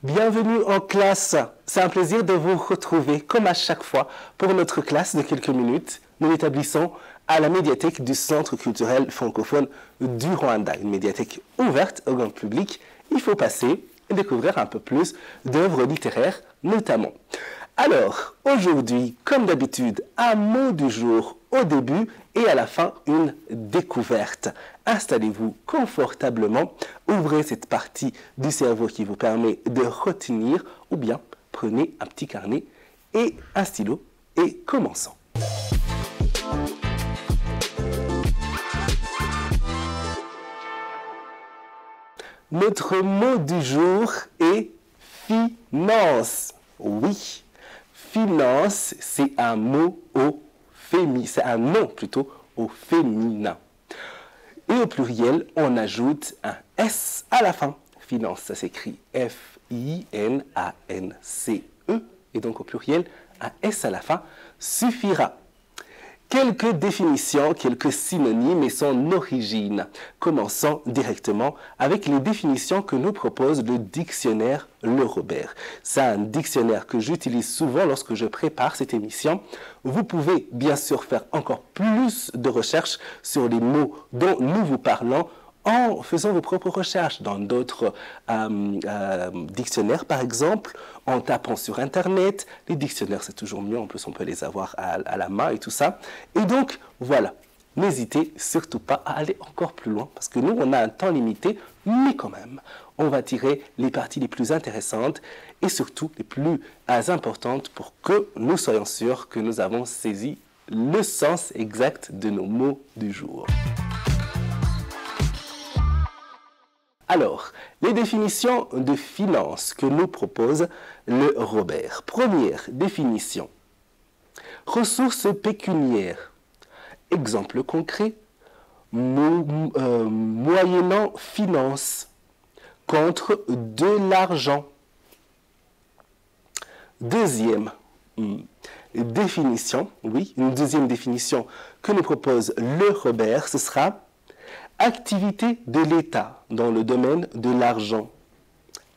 Bienvenue en classe. C'est un plaisir de vous retrouver comme à chaque fois pour notre classe de quelques minutes. Nous l'établissons à la médiathèque du Centre culturel francophone du Rwanda, une médiathèque ouverte au grand public. Il faut passer et découvrir un peu plus d'œuvres littéraires notamment. Alors, aujourd'hui, comme d'habitude, un mot du jour au début et à la fin, une découverte. Installez-vous confortablement, ouvrez cette partie du cerveau qui vous permet de retenir, ou bien prenez un petit carnet et un stylo et commençons. Notre mot du jour est finance. Oui, finance, c'est un mot au féminin, c'est un nom plutôt au féminin. Et au pluriel, on ajoute un S à la fin. Finance, ça s'écrit F-I-N-A-N-C-E. Et donc au pluriel, un S à la fin suffira. Quelques définitions, quelques synonymes et son origine. Commençons directement avec les définitions que nous propose le dictionnaire Le Robert. C'est un dictionnaire que j'utilise souvent lorsque je prépare cette émission. Vous pouvez bien sûr faire encore plus de recherches sur les mots dont nous vous parlons en faisant vos propres recherches dans d'autres dictionnaires, par exemple, en tapant sur Internet. Les dictionnaires, c'est toujours mieux. En plus, on peut les avoir à la main et tout ça. Et donc, voilà. N'hésitez surtout pas à aller encore plus loin, parce que nous, on a un temps limité, mais quand même, on va tirer les parties les plus intéressantes et surtout les plus importantes pour que nous soyons sûrs que nous avons saisi le sens exact de nos mots du jour. Alors, les définitions de finance que nous propose le Robert. Première définition. Ressources pécuniaires. Exemple concret. Moyennant finance contre de l'argent. Deuxième définition, oui, une deuxième définition que nous propose le Robert, ce sera activité de l'État dans le domaine de l'argent.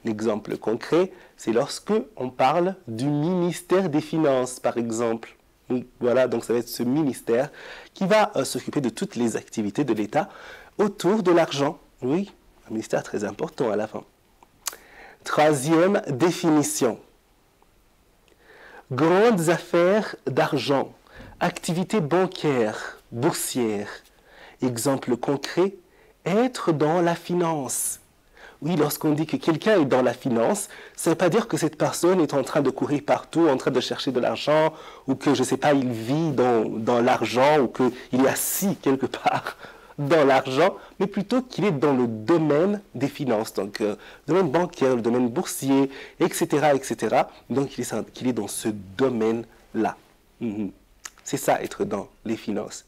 L'exemple concret, c'est lorsque on parle du ministère des Finances, par exemple. Voilà, donc ça va être ce ministère qui va s'occuper de toutes les activités de l'État autour de l'argent. Oui, un ministère très important à la fin. Troisième définition. Grandes affaires d'argent, activités bancaires, boursières. Exemple concret, être dans la finance. Oui, lorsqu'on dit que quelqu'un est dans la finance, ça ne veut pas dire que cette personne est en train de courir partout, en train de chercher de l'argent, ou que, je ne sais pas, il vit dans l'argent, ou qu'il est assis quelque part dans l'argent, mais plutôt qu'il est dans le domaine des finances, donc le domaine bancaire, le domaine boursier, etc., etc. Donc, qu'il est dans ce domaine-là. C'est ça, être dans les finances.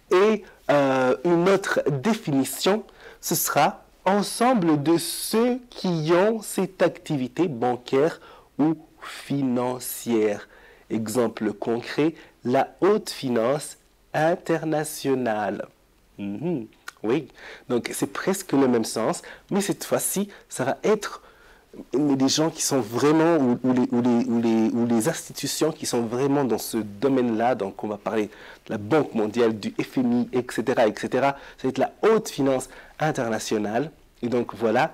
Et une autre définition, ce sera ensemble de ceux qui ont cette activité bancaire ou financière. Exemple concret, la haute finance internationale. Oui, donc c'est presque le même sens, mais cette fois-ci, ça va être des gens qui sont vraiment, ou les institutions qui sont vraiment dans ce domaine-là, donc on va parler de la Banque mondiale, du FMI, etc., etc., ça va être la haute finance internationale, et donc voilà,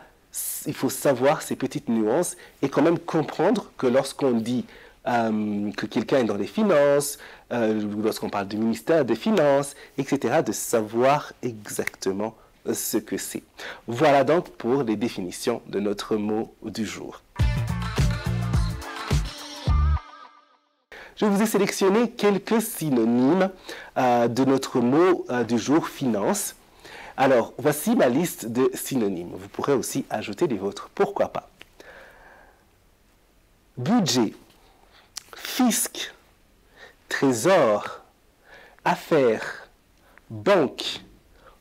il faut savoir ces petites nuances, et quand même comprendre que lorsqu'on dit que quelqu'un est dans les finances, lorsqu'on parle du ministère des Finances, etc., de savoir exactement ce que c'est. Voilà donc pour les définitions de notre mot du jour. Je vous ai sélectionné quelques synonymes de notre mot du jour, finance. Alors, voici ma liste de synonymes. Vous pourrez aussi ajouter les vôtres, pourquoi pas. Budget, fisc, trésor, affaires, banque,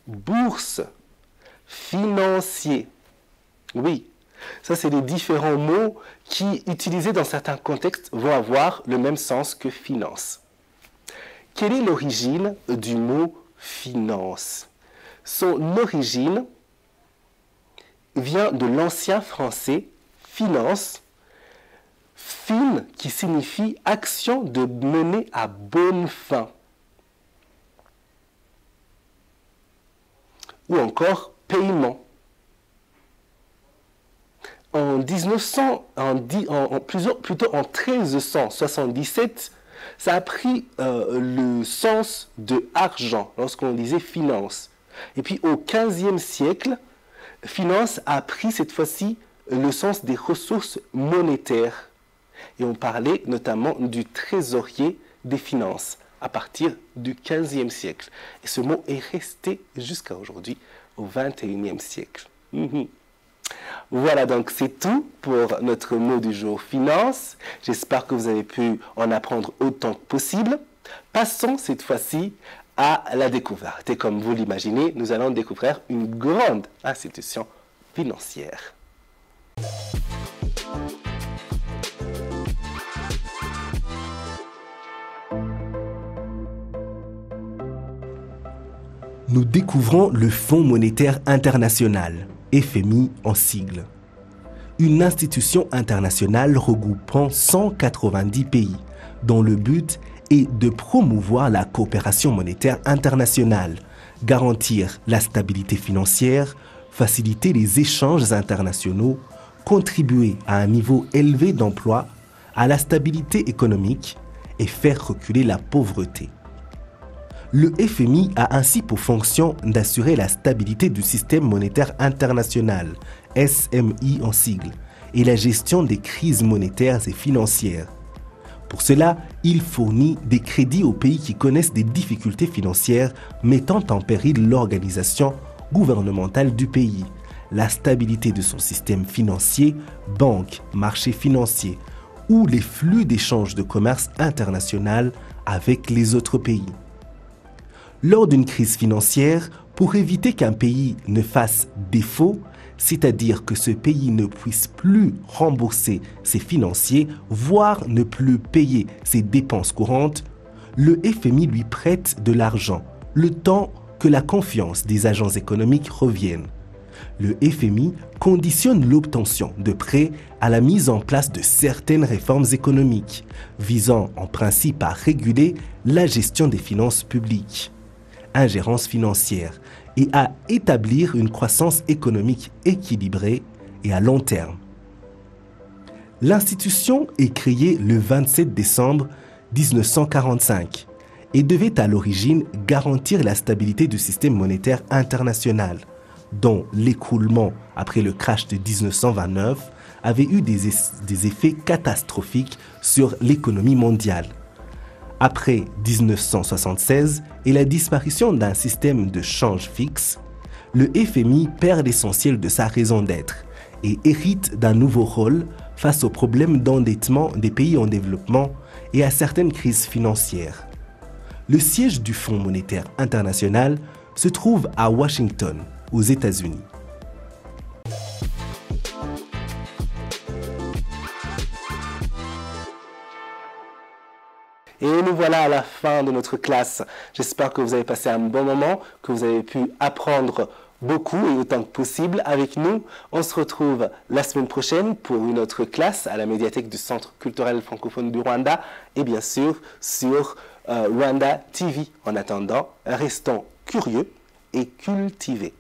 bourse, financier. Oui, ça c'est les différents mots qui, utilisés dans certains contextes, vont avoir le même sens que finance. Quelle est l'origine du mot finance? Son origine vient de l'ancien français finance, fin qui signifie action de mener à bonne fin. Ou encore paiement. Plutôt en 1377, ça a pris le sens de argent lorsqu'on disait finance. Et puis au XVe siècle, finance a pris cette fois-ci le sens des ressources monétaires. Et on parlait notamment du trésorier des finances à partir du XVe siècle. Et ce mot est resté jusqu'à aujourd'hui, au XXIe siècle. Voilà, donc c'est tout pour notre mot du jour, finance. J'espère que vous avez pu en apprendre autant que possible. Passons cette fois-ci à la découverte. Et comme vous l'imaginez, nous allons découvrir une grande institution financière. Nous découvrons le Fonds monétaire international, FMI en sigle. Une institution internationale regroupant 190 pays, dont le but est de promouvoir la coopération monétaire internationale, garantir la stabilité financière, faciliter les échanges internationaux, contribuer à un niveau élevé d'emploi, à la stabilité économique et faire reculer la pauvreté. Le FMI a ainsi pour fonction d'assurer la stabilité du système monétaire international, SMI en sigle, et la gestion des crises monétaires et financières. Pour cela, il fournit des crédits aux pays qui connaissent des difficultés financières mettant en péril l'organisation gouvernementale du pays, la stabilité de son système financier, banques, marchés financiers, ou les flux d'échanges de commerce international avec les autres pays. Lors d'une crise financière, pour éviter qu'un pays ne fasse défaut, c'est-à-dire que ce pays ne puisse plus rembourser ses financiers, voire ne plus payer ses dépenses courantes, le FMI lui prête de l'argent, le temps que la confiance des agents économiques revienne. Le FMI conditionne l'obtention de prêts à la mise en place de certaines réformes économiques, visant en principe à réguler la gestion des finances publiques, ingérence financière, et à établir une croissance économique équilibrée et à long terme. L'institution est créée le 27 décembre 1945 et devait à l'origine garantir la stabilité du système monétaire international, dont l'écroulement après le crash de 1929 avait eu des effets catastrophiques sur l'économie mondiale. Après 1976 et la disparition d'un système de change fixe, le FMI perd l'essentiel de sa raison d'être et hérite d'un nouveau rôle face aux problèmes d'endettement des pays en développement et à certaines crises financières. Le siège du Fonds monétaire international se trouve à Washington, aux États-Unis. Et nous voilà à la fin de notre classe. J'espère que vous avez passé un bon moment, que vous avez pu apprendre beaucoup et autant que possible avec nous. On se retrouve la semaine prochaine pour une autre classe à la médiathèque du Centre culturel francophone du Rwanda et bien sûr sur Rwanda TV. En attendant, restons curieux et cultivés.